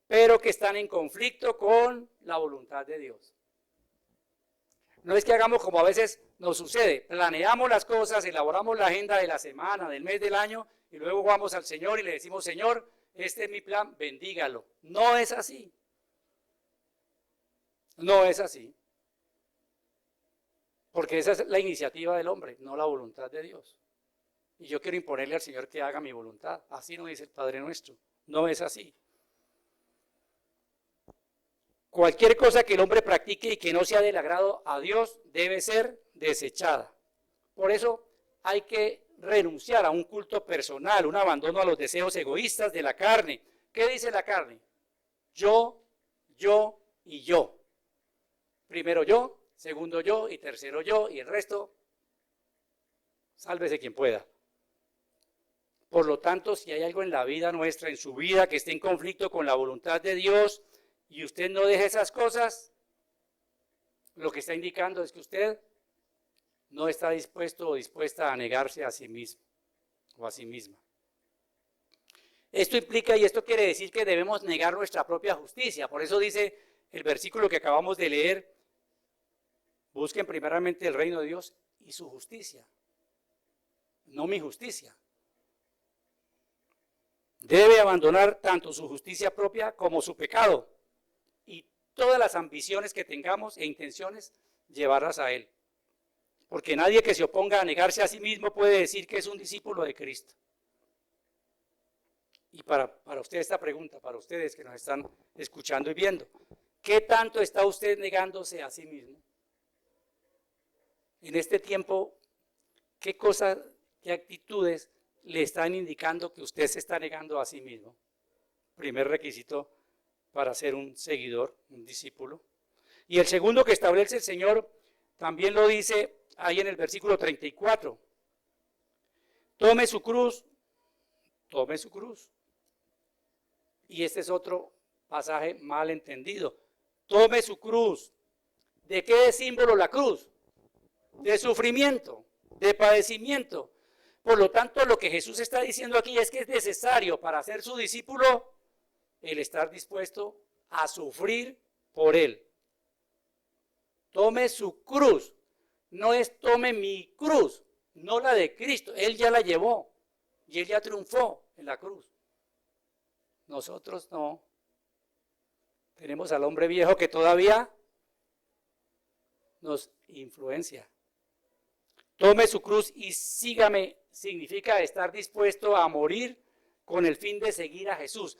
Speaker 2: pero que están en conflicto con la voluntad de Dios. No es que hagamos como a veces nos sucede, planeamos las cosas, elaboramos la agenda de la semana, del mes, del año, y luego vamos al Señor y le decimos, Señor, este es mi plan, bendígalo. No es así. No es así. Porque esa es la iniciativa del hombre, no la voluntad de Dios. Y yo quiero imponerle al Señor que haga mi voluntad. Así no dice el Padre nuestro. No es así. Cualquier cosa que el hombre practique y que no sea del agrado a Dios debe ser desechada. Por eso hay que renunciar a un culto personal, un abandono a los deseos egoístas de la carne. ¿Qué dice la carne? Yo y yo. Primero yo, segundo yo y tercero yo y el resto, sálvese quien pueda. Por lo tanto, si hay algo en la vida nuestra, en su vida, que esté en conflicto con la voluntad de Dios y usted no deja esas cosas, lo que está indicando es que usted no está dispuesto o dispuesta a negarse a sí mismo o a sí misma. Esto implica y esto quiere decir que debemos negar nuestra propia justicia. Por eso dice el versículo que acabamos de leer, busquen primeramente el reino de Dios y su justicia, no mi justicia. Debe abandonar tanto su justicia propia como su pecado y todas las ambiciones que tengamos e intenciones, llevarlas a Él. Porque nadie que se oponga a negarse a sí mismo puede decir que es un discípulo de Cristo. Y para usted esta pregunta, para ustedes que nos están escuchando y viendo, ¿qué tanto está usted negándose a sí mismo? En este tiempo, ¿qué cosas, qué actitudes le están indicando que usted se está negando a sí mismo. Primer requisito para ser un seguidor, un discípulo. Y el segundo que establece el Señor también lo dice ahí en el versículo 34. Tome su cruz, tome su cruz. Y este es otro pasaje mal entendido. Tome su cruz. ¿De qué es símbolo la cruz? De sufrimiento, de padecimiento. Por lo tanto, lo que Jesús está diciendo aquí es que es necesario para ser su discípulo el estar dispuesto a sufrir por él. Tome su cruz. No es tome mi cruz, no la de Cristo. Él ya la llevó y él ya triunfó en la cruz. Nosotros no. Tenemos al hombre viejo que todavía nos influencia. Tome su cruz y sígame significa estar dispuesto a morir con el fin de seguir a Jesús.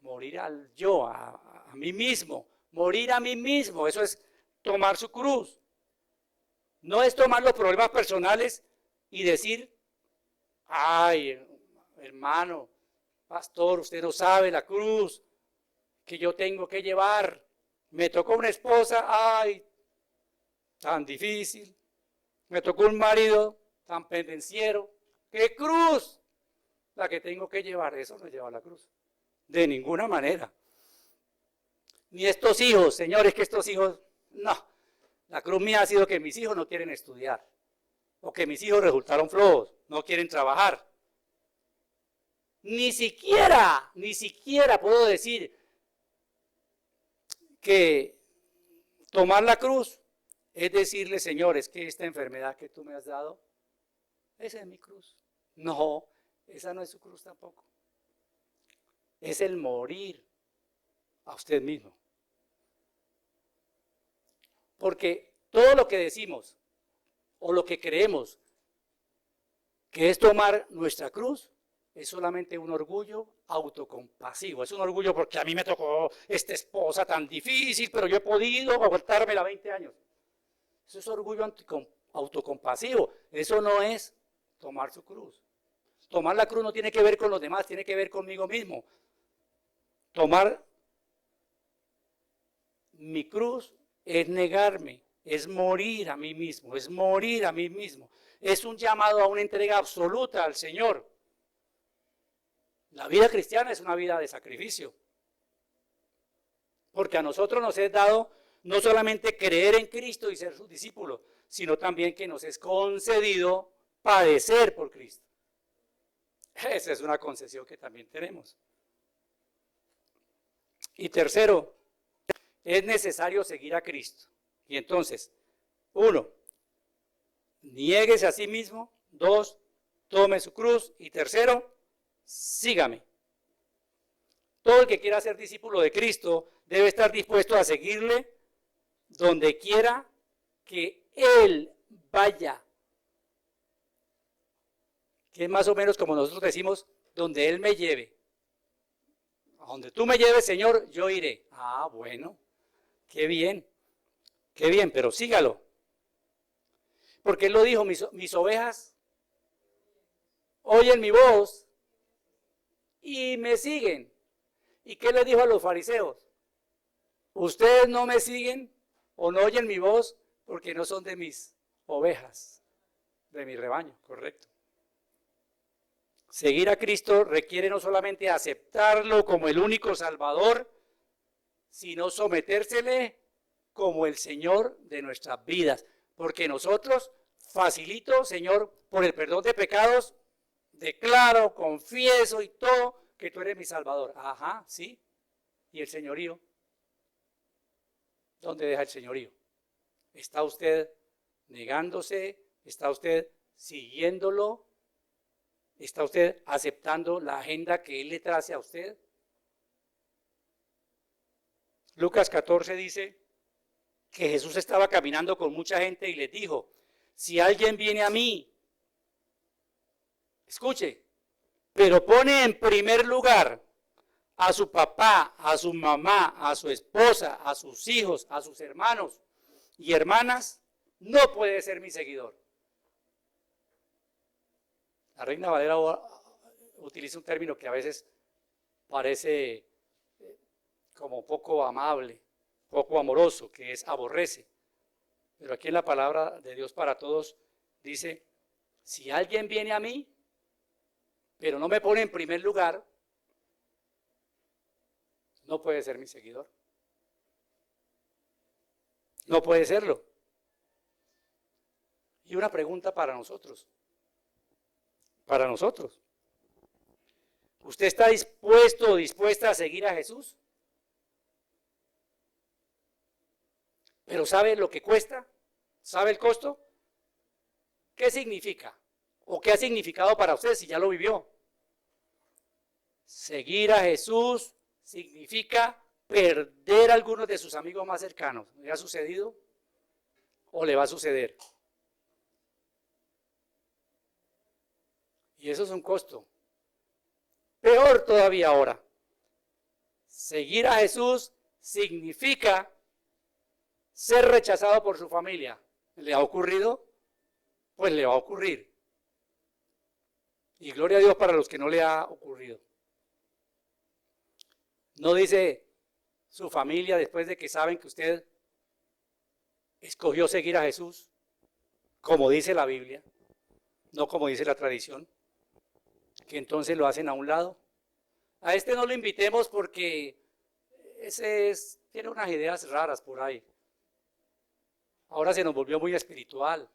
Speaker 2: Morir al yo, a mí mismo. Morir a mí mismo, eso es tomar su cruz. No es tomar los problemas personales y decir, ay, hermano, pastor, usted no sabe la cruz que yo tengo que llevar. Me tocó una esposa, ay, tan difícil. Me tocó un marido tan pendenciero. ¡Qué cruz! La que tengo que llevar, eso no lleva la cruz. De ninguna manera. Ni estos hijos, señores, que estos hijos, no. La cruz mía ha sido que mis hijos no quieren estudiar. O que mis hijos resultaron flojos, no quieren trabajar. Ni siquiera puedo decir que tomar la cruz es decirle, Señor, es que esta enfermedad que tú me has dado, esa es mi cruz. No, esa no es su cruz tampoco. Es el morir a usted mismo. Porque todo lo que decimos o lo que creemos que es tomar nuestra cruz es solamente un orgullo autocompasivo. Es un orgullo porque a mí me tocó esta esposa tan difícil, pero yo he podido aguantármela 20 años. Eso es orgullo autocompasivo. Eso no es tomar su cruz. Tomar la cruz no tiene que ver con los demás, tiene que ver conmigo mismo. Tomar mi cruz es negarme, es morir a mí mismo, es morir a mí mismo. Es un llamado a una entrega absoluta al Señor. La vida cristiana es una vida de sacrificio. Porque a nosotros nos es dado no solamente creer en Cristo y ser sus discípulos, sino también que nos es concedido padecer por Cristo. Esa es una concesión que también tenemos. Y tercero, es necesario seguir a Cristo. Y entonces, 1, niéguese a sí mismo. 2, tome su cruz. Y tercero, sígame. Todo el que quiera ser discípulo de Cristo debe estar dispuesto a seguirle donde quiera que Él vaya. Que es más o menos como nosotros decimos, donde Él me lleve. A donde tú me lleves, Señor, yo iré. Ah, bueno, qué bien, pero sígalo. Porque Él lo dijo, mis ovejas oyen mi voz y me siguen. ¿Y qué le dijo a los fariseos? Ustedes no me siguen o no oyen mi voz porque no son de mis ovejas, de mi rebaño, correcto. Seguir a Cristo requiere no solamente aceptarlo como el único Salvador, sino sometérsele como el Señor de nuestras vidas. Porque nosotros, facilito, Señor, por el perdón de pecados, declaro, confieso y todo que tú eres mi Salvador. Ajá, sí. ¿Y el señorío? ¿Dónde deja el señorío? ¿Está usted negándose? ¿Está usted siguiéndolo? ¿Está usted aceptando la agenda que Él le trace a usted? Lucas 14 dice que Jesús estaba caminando con mucha gente y les dijo, si alguien viene a mí, escuche, pero pone en primer lugar a su papá, a su mamá, a su esposa, a sus hijos, a sus hermanos y hermanas, no puede ser mi seguidor. La Reina Valera utiliza un término que a veces parece como poco amable, poco amoroso, que es aborrece. Pero aquí en la palabra de Dios para todos dice, si alguien viene a mí, pero no me pone en primer lugar, no puede ser mi seguidor. No puede serlo. Y una pregunta para nosotros. Para nosotros. ¿Usted está dispuesto o dispuesta a seguir a Jesús? ¿Pero sabe lo que cuesta? ¿Sabe el costo? ¿Qué significa? ¿O qué ha significado para usted si ya lo vivió? Seguir a Jesús significa perder a algunos de sus amigos más cercanos. ¿Le ha sucedido? ¿O le va a suceder? Y eso es un costo. Peor todavía ahora. Seguir a Jesús significa ser rechazado por su familia. ¿Le ha ocurrido? Pues le va a ocurrir. Y gloria a Dios para los que no le ha ocurrido. No dice su familia después de que saben que usted escogió seguir a Jesús, como dice la Biblia, no como dice la tradición, que entonces lo hacen a un lado. A este no lo invitemos porque tiene unas ideas raras por ahí. Ahora se nos volvió muy espiritual.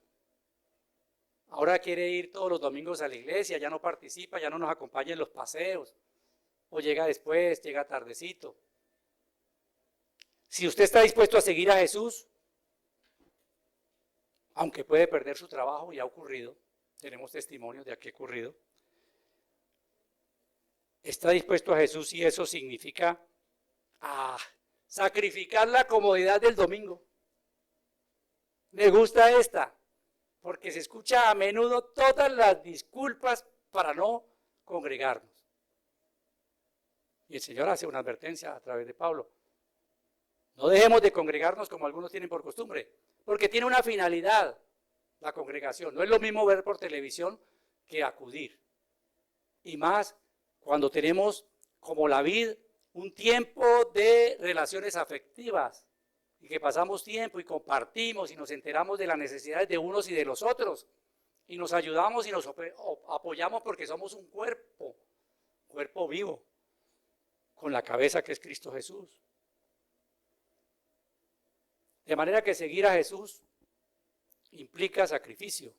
Speaker 2: Ahora quiere ir todos los domingos a la iglesia, ya no participa, ya no nos acompaña en los paseos. O llega después, llega tardecito. Si usted está dispuesto a seguir a Jesús, aunque puede perder su trabajo, y ha ocurrido, tenemos testimonios de que ha ocurrido, está dispuesto a Jesús y eso significa sacrificar la comodidad del domingo. Me gusta esta, porque se escucha a menudo todas las disculpas para no congregarnos. Y el Señor hace una advertencia a través de Pablo. No dejemos de congregarnos como algunos tienen por costumbre, porque tiene una finalidad la congregación. No es lo mismo ver por televisión que acudir. Y más cuando tenemos como la vid un tiempo de relaciones afectivas y que pasamos tiempo y compartimos y nos enteramos de las necesidades de unos y de los otros y nos ayudamos y nos apoyamos porque somos un cuerpo vivo, con la cabeza que es Cristo Jesús. De manera que seguir a Jesús implica sacrificio,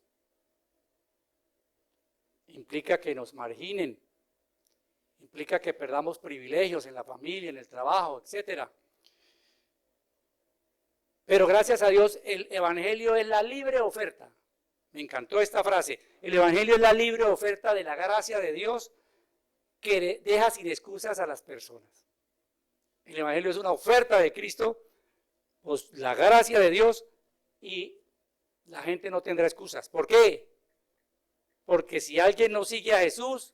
Speaker 2: implica que nos marginen, implica que perdamos privilegios en la familia, en el trabajo, etc. Pero gracias a Dios el Evangelio es la libre oferta. Me encantó esta frase. El Evangelio es la libre oferta de la gracia de Dios que deja sin excusas a las personas. El Evangelio es una oferta de Cristo, pues la gracia de Dios, y la gente no tendrá excusas. ¿Por qué? Porque si alguien no sigue a Jesús,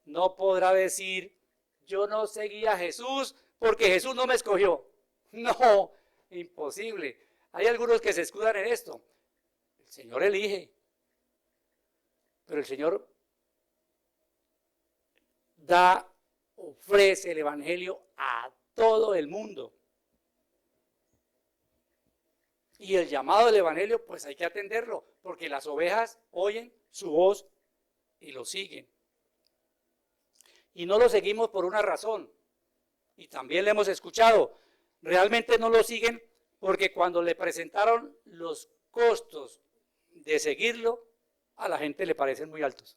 Speaker 2: no podrá decir, yo no seguí a Jesús porque Jesús no me escogió. No, imposible. Hay algunos que se escudan en esto. El Señor elige, pero el Señor ofrece el Evangelio a todo el mundo. Y el llamado del Evangelio, pues hay que atenderlo, porque las ovejas oyen su voz y lo siguen. Y no lo seguimos por una razón, y también le hemos escuchado, realmente no lo siguen porque cuando le presentaron los costos de seguirlo, a la gente le parecen muy altos.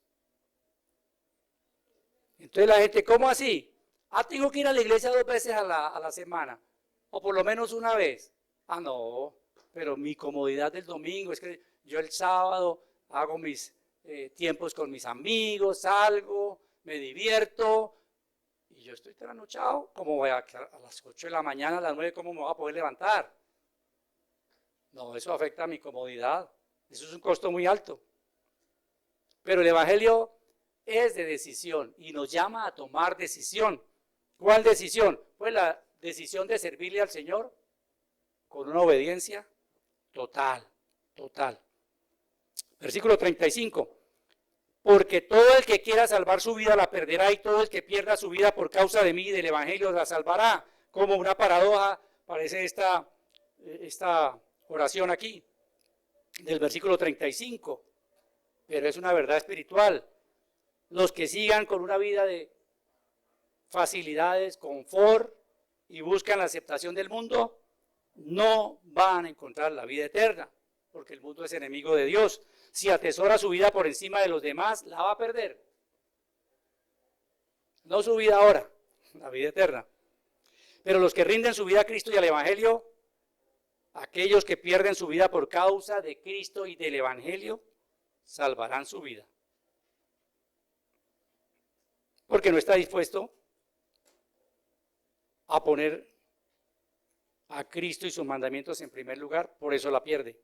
Speaker 2: Entonces la gente, ¿cómo así? Tengo que ir a la iglesia 2 veces a la semana, o por lo menos una vez. No, pero mi comodidad del domingo es que yo el sábado hago mis tiempos con mis amigos, salgo, me divierto, y yo estoy trasnochado, como voy a las 8 de la mañana, a las 9, ¿cómo me voy a poder levantar? No, eso afecta a mi comodidad, eso es un costo muy alto. Pero el Evangelio es de decisión y nos llama a tomar decisión. ¿Cuál decisión? Pues la decisión de servirle al Señor con una obediencia total. Versículo 35. Porque todo el que quiera salvar su vida la perderá, y todo el que pierda su vida por causa de mí y del evangelio la salvará. Como una paradoja parece esta oración aquí, del versículo 35, pero es una verdad espiritual. Los que sigan con una vida de facilidades, confort y buscan la aceptación del mundo, no van a encontrar la vida eterna, porque el mundo es enemigo de Dios. Si atesora su vida por encima de los demás, la va a perder. No su vida ahora, la vida eterna. Pero los que rinden su vida a Cristo y al Evangelio, aquellos que pierden su vida por causa de Cristo y del Evangelio, salvarán su vida. Porque no está dispuesto a poner a Cristo y sus mandamientos en primer lugar, por eso la pierde.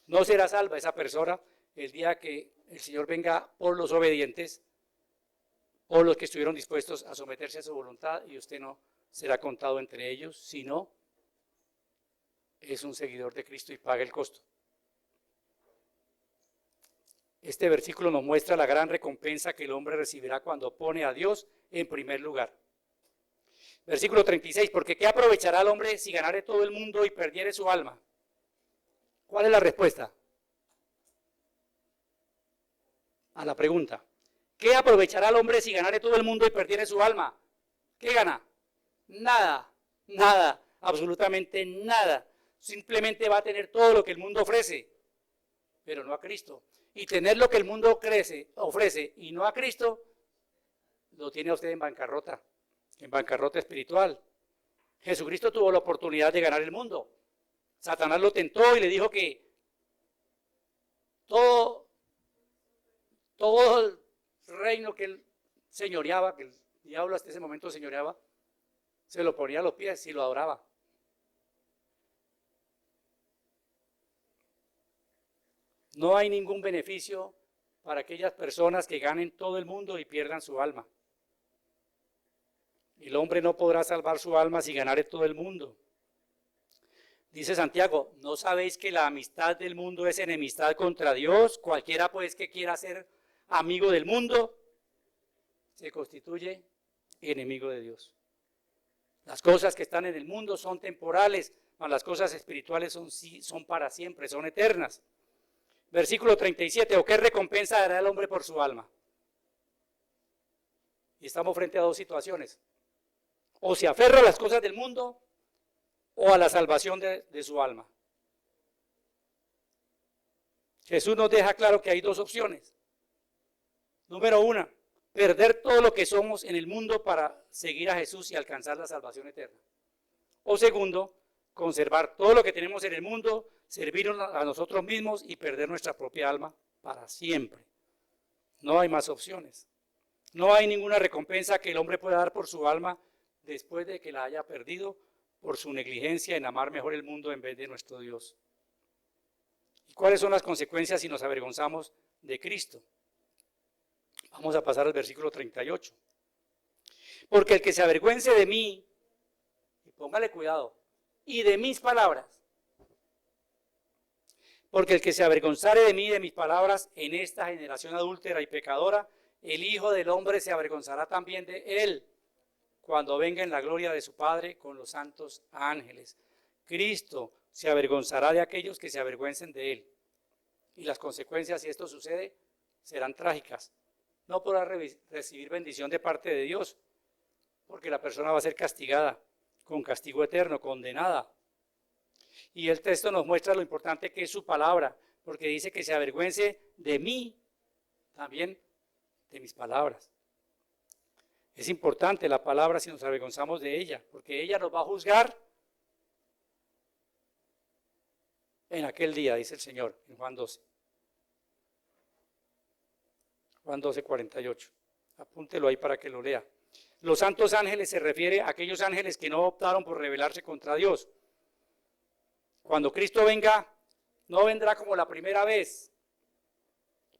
Speaker 2: No será salva esa persona el día que el Señor venga por los obedientes, o los que estuvieron dispuestos a someterse a su voluntad, y usted no será contado entre ellos, sino es un seguidor de Cristo y paga el costo. Este versículo nos muestra la gran recompensa que el hombre recibirá cuando pone a Dios en primer lugar. Versículo 36, porque ¿qué aprovechará el hombre si ganare todo el mundo y perdiere su alma? ¿Cuál es la respuesta a la pregunta? ¿Qué aprovechará el hombre si ganare todo el mundo y perdiere su alma? ¿Qué gana? Nada, nada, absolutamente nada. Simplemente va a tener todo lo que el mundo ofrece, pero no a Cristo. Y tener lo que el mundo ofrece y no a Cristo, lo tiene a usted en bancarrota espiritual. Jesucristo tuvo la oportunidad de ganar el mundo. Satanás lo tentó y le dijo que todo el reino que él señoreaba, que el diablo hasta ese momento señoreaba, se lo ponía a los pies y lo adoraba. No hay ningún beneficio para aquellas personas que ganen todo el mundo y pierdan su alma. El hombre no podrá salvar su alma si ganare todo el mundo. Dice Santiago, ¿no sabéis que la amistad del mundo es enemistad contra Dios? Cualquiera pues que quiera ser amigo del mundo, se constituye enemigo de Dios. Las cosas que están en el mundo son temporales, mas las cosas espirituales son para siempre, son eternas. Versículo 37, ¿o qué recompensa dará el hombre por su alma? Y estamos frente a dos situaciones. O se aferra a las cosas del mundo o a la salvación de su alma. Jesús nos deja claro que hay dos opciones. Número uno, perder todo lo que somos en el mundo para seguir a Jesús y alcanzar la salvación eterna. O segundo, conservar todo lo que tenemos en el mundo, servirnos a nosotros mismos y perder nuestra propia alma para siempre. No hay más opciones. No hay ninguna recompensa que el hombre pueda dar por su alma después de que la haya perdido por su negligencia en amar mejor el mundo en vez de nuestro Dios. ¿Y cuáles son las consecuencias si nos avergonzamos de Cristo? Vamos a pasar al versículo 38. Porque el que se avergüence de mí, y póngale cuidado, y de mis palabras, porque el que se avergonzare de mí y de mis palabras en esta generación adúltera y pecadora, el Hijo del Hombre se avergonzará también de él cuando venga en la gloria de su Padre con los santos ángeles. Cristo se avergonzará de aquellos que se avergüencen de él. Y las consecuencias, si esto sucede, serán trágicas. No podrá recibir bendición de parte de Dios, porque la persona va a ser castigada con castigo eterno, condenada. Y el texto nos muestra lo importante que es su palabra, porque dice que se avergüence de mí, también de mis palabras. Es importante la palabra si nos avergonzamos de ella, porque ella nos va a juzgar en aquel día, dice el Señor, en Juan 12. Juan 12, 48. Apúntelo ahí para que lo lea. Los santos ángeles se refiere a aquellos ángeles que no optaron por rebelarse contra Dios. Cuando Cristo venga, no vendrá como la primera vez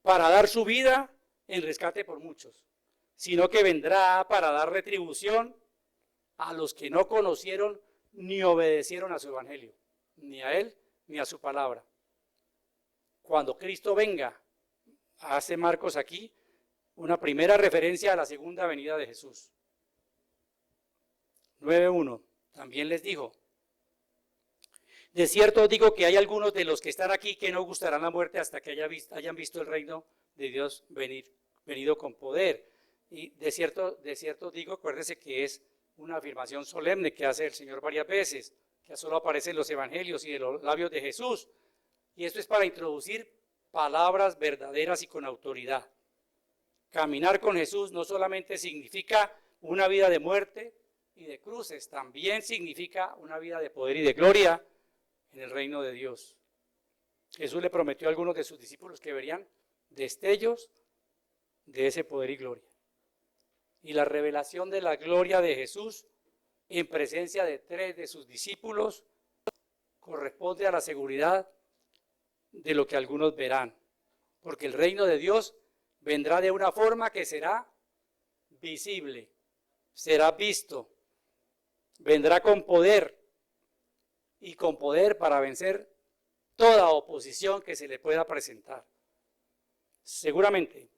Speaker 2: para dar su vida en rescate por muchos, sino que vendrá para dar retribución a los que no conocieron ni obedecieron a su evangelio, ni a él ni a su palabra. Cuando Cristo venga, hace Marcos aquí una primera referencia a la segunda venida de Jesús. 9:1, también les dijo: de cierto os digo que hay algunos de los que están aquí que no gustarán la muerte hasta que hayan visto el reino de Dios venido con poder. Y de cierto os digo, acuérdese que es una afirmación solemne que hace el Señor varias veces, que solo aparece en los evangelios y de los labios de Jesús. Y esto es para introducir palabras verdaderas y con autoridad. Caminar con Jesús no solamente significa una vida de muerte y de cruces, también significa una vida de poder y de gloria en el reino de Dios. Jesús le prometió a algunos de sus discípulos que verían destellos de ese poder y gloria. Y la revelación de la gloria de Jesús en presencia de 3 de sus discípulos corresponde a la seguridad de lo que algunos verán, porque el reino de Dios vendrá de una forma que será visible, será visto, vendrá con poder, y con poder para vencer toda oposición que se le pueda presentar. Seguramente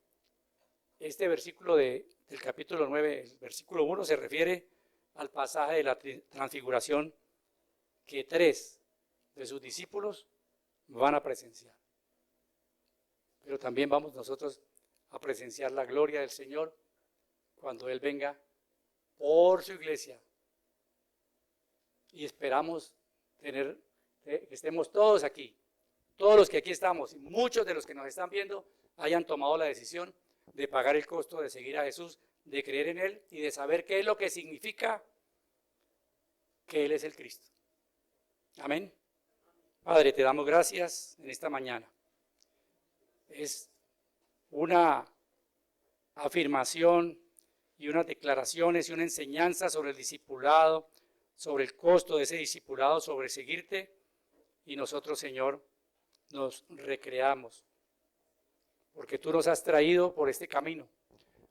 Speaker 2: este versículo del capítulo 9, el versículo 1, se refiere al pasaje de la transfiguración que 3 de sus discípulos van a presenciar. Pero también vamos nosotros a presenciar la gloria del Señor cuando Él venga por su iglesia. Y esperamos que estemos todos aquí, todos los que aquí estamos, y muchos de los que nos están viendo hayan tomado la decisión de pagar el costo de seguir a Jesús, de creer en Él y de saber qué es lo que significa que Él es el Cristo. Amén. Padre, te damos gracias en esta mañana. Es una afirmación y unas declaraciones y una enseñanza sobre el discipulado, sobre el costo de ese discipulado, sobre seguirte, y nosotros, Señor, nos recreamos, porque tú nos has traído por este camino,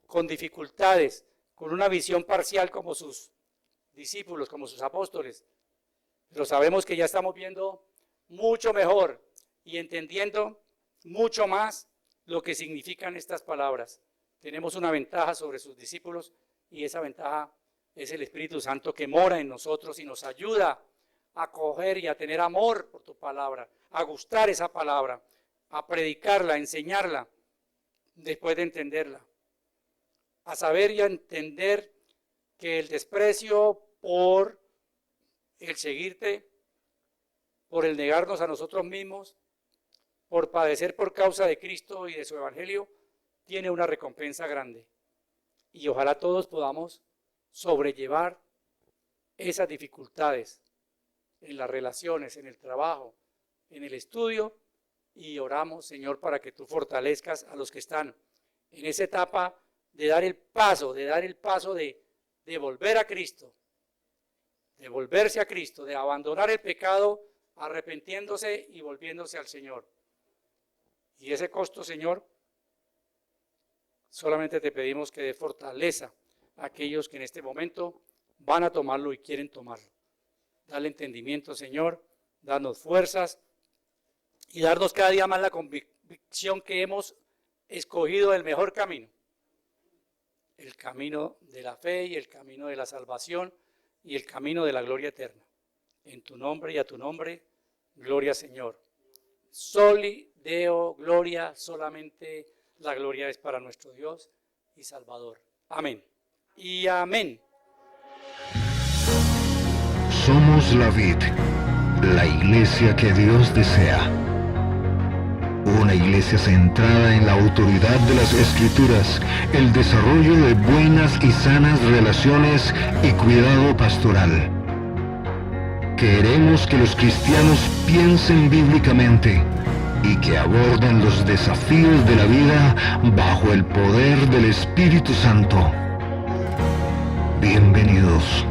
Speaker 2: con dificultades, con una visión parcial como sus discípulos, como sus apóstoles, pero sabemos que ya estamos viendo mucho mejor y entendiendo mucho más lo que significan estas palabras. Tenemos una ventaja sobre sus discípulos, y esa ventaja es el Espíritu Santo que mora en nosotros y nos ayuda a acoger y a tener amor por tu palabra, a gustar esa palabra, a predicarla, a enseñarla después de entenderla, a saber y a entender que el desprecio por el seguirte, por el negarnos a nosotros mismos, por padecer por causa de Cristo y de su evangelio, tiene una recompensa grande. Y ojalá todos podamos sobrellevar esas dificultades en las relaciones, en el trabajo, en el estudio, y oramos, Señor, para que tú fortalezcas a los que están en esa etapa de dar el paso, de volver a Cristo, de volverse a Cristo, de abandonar el pecado, arrepintiéndose y volviéndose al Señor. Y ese costo, Señor, solamente te pedimos que dé fortaleza a aquellos que en este momento van a tomarlo y quieren tomarlo. Dale entendimiento, Señor, danos fuerzas y darnos cada día más la convicción que hemos escogido el mejor camino. El camino de la fe y el camino de la salvación y el camino de la gloria eterna. En tu nombre y a tu nombre, gloria, Señor. Soli Deo, gloria, solamente la gloria es para nuestro Dios y Salvador. Amén. Y amén.
Speaker 1: Somos la vid, la iglesia que Dios desea. Una iglesia centrada en la autoridad de las Escrituras, el desarrollo de buenas y sanas relaciones y cuidado pastoral. Queremos que los cristianos piensen bíblicamente y que aborden los desafíos de la vida bajo el poder del Espíritu Santo. Bienvenidos.